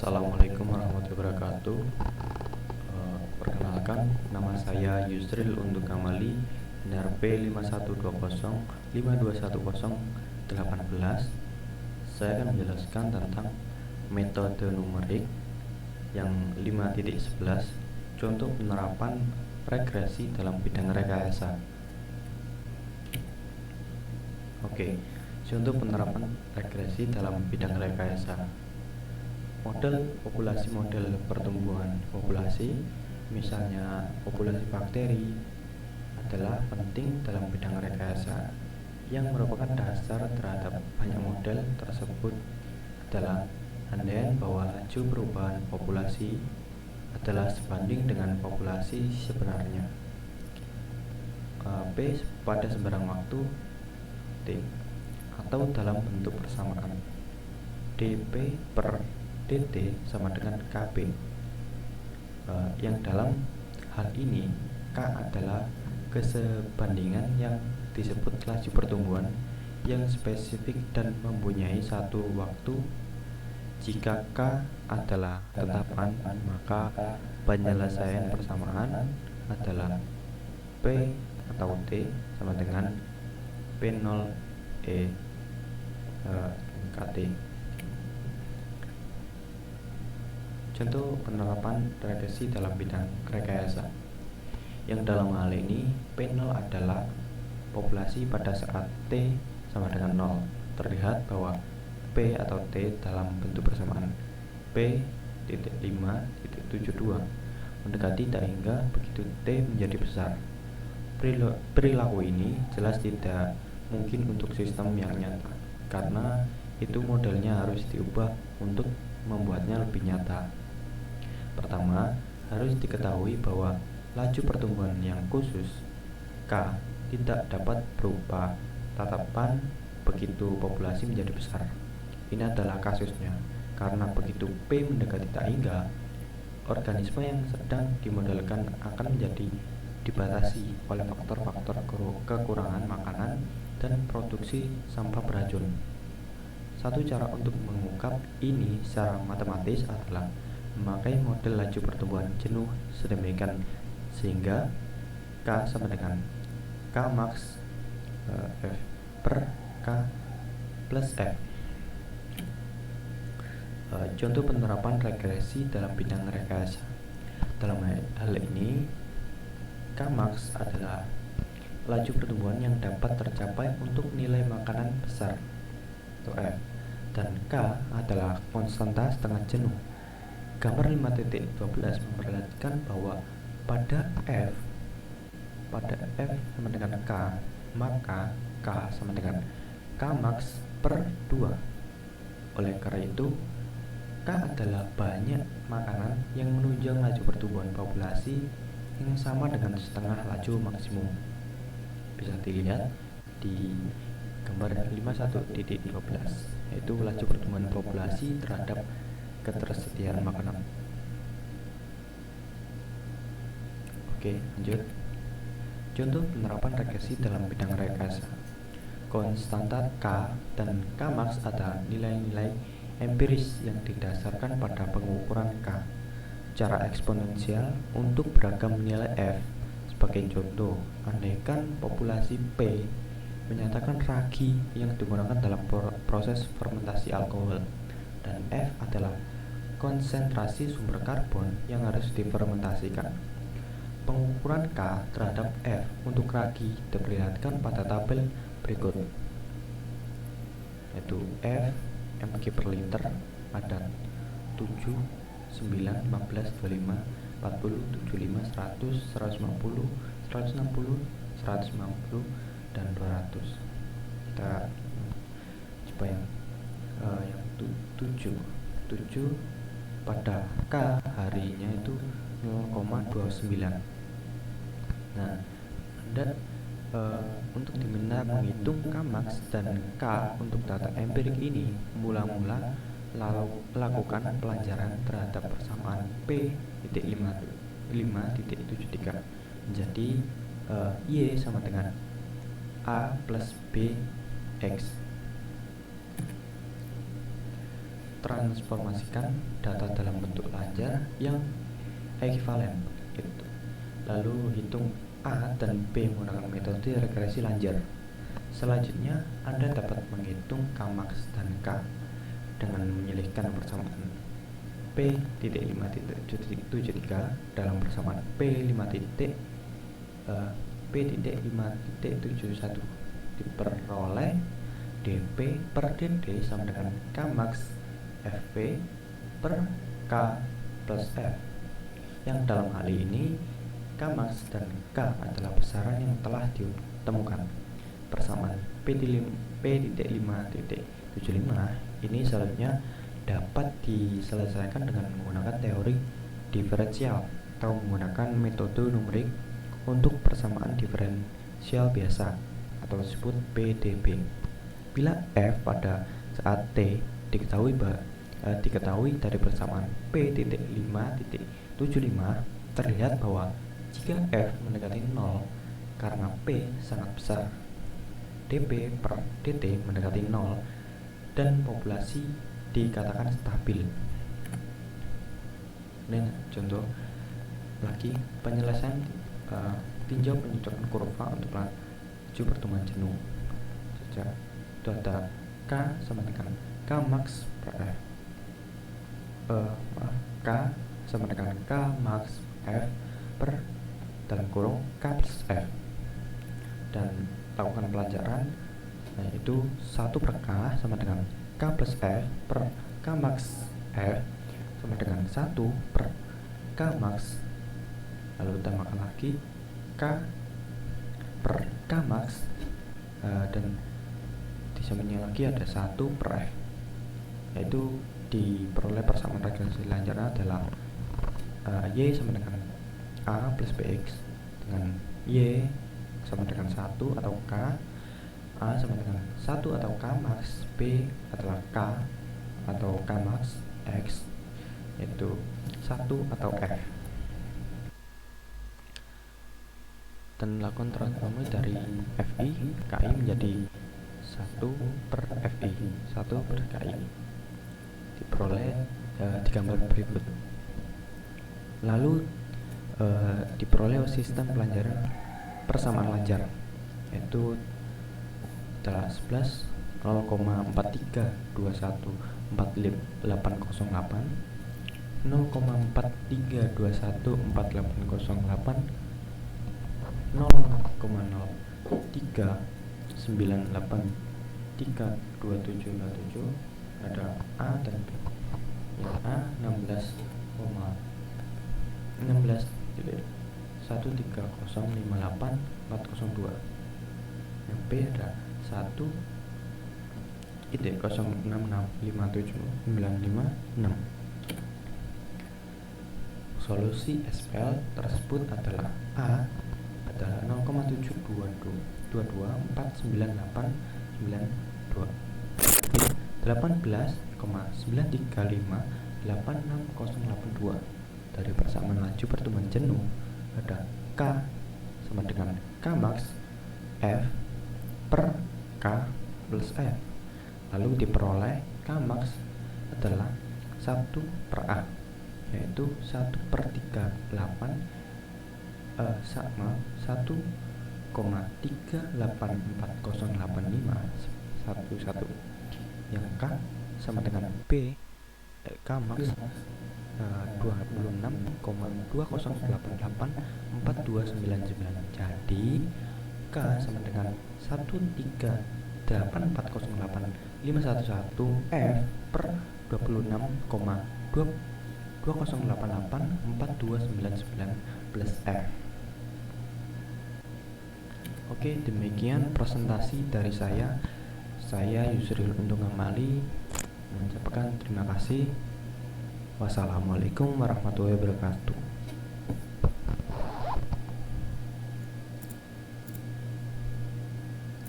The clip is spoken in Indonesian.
Assalamualaikum warahmatullahi wabarakatuh. Perkenalkan, nama saya Yusril Untung Kamali, NR P520521018. Saya akan menjelaskan tentang metode numerik yang 5.11, contoh penerapan regresi dalam bidang rekayasa. Oke, contoh penerapan regresi dalam bidang rekayasa. Model populasi, model pertumbuhan populasi, misalnya populasi bakteri, adalah penting dalam bidang rekayasa. Yang merupakan dasar terhadap banyak model tersebut adalah andaian bahwa laju perubahan populasi adalah sebanding dengan populasi sebenarnya P pada sembarang waktu T, atau dalam bentuk persamaan dP per dt sama dengan kb, yang dalam hal ini K adalah kesebandingan yang disebut laju pertumbuhan yang spesifik dan mempunyai satu waktu. Jika K adalah tetapan, maka penyelesaian persamaan adalah P atau T sama dengan P0 KT. Contoh penerapan regresi dalam bidang rekayasa, yang dalam hal ini P0 adalah populasi pada saat T sama dengan 0. Terlihat bahwa P atau T dalam bentuk persamaan P.5.72 mendekati tak hingga begitu T menjadi besar. Perilaku ini jelas tidak mungkin untuk sistem yang nyata, karena itu modelnya harus diubah untuk membuatnya lebih nyata. Pertama, harus diketahui bahwa laju pertumbuhan yang khusus K tidak dapat berupa tatapan begitu populasi menjadi besar. Ini adalah kasusnya, karena begitu P mendekati tak hingga, organisme yang sedang dimodelkan akan menjadi dibatasi oleh faktor-faktor kekurangan makanan dan produksi sampah beracun. Satu cara untuk mengungkap ini secara matematis adalah memakai model laju pertumbuhan jenuh sedemikian sehingga K sama dengan K max F per K plus F. Contoh penerapan regresi dalam bidang rekayasa. Dalam hal ini, K max adalah laju pertumbuhan yang dapat tercapai untuk nilai makanan besar atau F, dan K adalah konstanta setengah jenuh. Gambar 5.12 memperlihatkan bahwa pada F sama dengan K, maka K sama dengan K max per 2. Oleh karena itu, K adalah banyak makanan yang menunjang laju pertumbuhan populasi yang sama dengan setengah laju maksimum. Bisa dilihat di gambar 51.12, yaitu laju pertumbuhan populasi terhadap ketersediaan makanan. Oke, lanjut. Contoh penerapan regresi dalam bidang rekayasa. Konstanta K dan K max adalah nilai-nilai empiris yang didasarkan pada pengukuran K secara eksponensial untuk beragam nilai F. Sebagai contoh, andaikan populasi P menyatakan ragi yang digunakan dalam proses fermentasi alkohol, dan F adalah konsentrasi sumber karbon yang harus difermentasikan. Pengukuran K terhadap F untuk ragi diperlihatkan pada tabel berikut, yaitu F mg per liter ada 7, 9, 15, 25, 40, 75, 100, 150, 160, 150, dan 200. Kita coba yang 7 pada K harinya itu 0,29. Nah, Anda untuk diminta menghitung K max dan K untuk data empirik ini, mula-mula lakukan pelajaran terhadap persamaan P.5.73 menjadi Y sama dengan A plus B X. transformasikan data dalam bentuk lanjar yang ekivalen gitu. Lalu hitung A dan B menggunakan metode regresi lanjar. Selanjutnya, Anda dapat menghitung Kmax dan K dengan menyelipkan persamaan P.5.73 dalam persamaan P.5.71 diperoleh dP per dt sama dengan Kmax Fv per K plus F, yang dalam hal ini Kmax dan K adalah besaran yang telah ditemukan. Persamaan P.5.75 ini selanjutnya dapat diselesaikan dengan menggunakan teori diferensial atau menggunakan metode numerik untuk persamaan diferensial biasa atau disebut PDB. Bila F pada saat T diketahui dari persamaan P.5.75, terlihat bahwa jika F mendekati 0 karena P sangat besar, dP per dt mendekati 0 dan populasi dikatakan stabil. Ini contoh lagi penyelesaian tinjau pencocokan kurva untuk laju pertumbuhan jenuh. Itu ada K sama dengan Kmax per F. K sama dengan Kmax F per dalam kurung K plus F, dan lakukan pelajaran, yaitu 1 per K sama dengan K plus F per Kmax F sama dengan 1 per Kmax, lalu tambahkan lagi K per Kmax, dan di sampingnya lagi ada 1 per F, yaitu diperoleh persamaan regresi lanjar adalah Y sama dengan A plus BX dengan Y sama dengan 1 atau K, A sama dengan 1 atau Kmax, B adalah K atau Kmax, X yaitu 1 atau F. Dan lakukan transformasi dari FI KI menjadi 1 per FI, 1 per KI, diperoleh di gambar berikut. Lalu diperoleh sistem pelajaran persamaan lanjar, yaitu adalah 11 0,43214808 0,43214808 0,03983277 ada A dan B. Yang A 16,13058,402. Yang B ada 1,066579556. Solusi SPL tersebut adalah A adalah 0,722249892, 18,9358682. Dari persamaan laju pertumbuhan jenuh ada K sama dengan Kmax F per K plus F, lalu diperoleh Kmax adalah 1 per A, yaitu 1 per 38 sama 1,38408511. Yang K sama dengan B, Kmax 26,20884299. Jadi K sama dengan 138408511 F per 26,20884299 plus F. Oke, demikian presentasi dari saya. Saya Yusril Untung Amali mengucapkan terima kasih. Wassalamualaikum warahmatullahi wabarakatuh.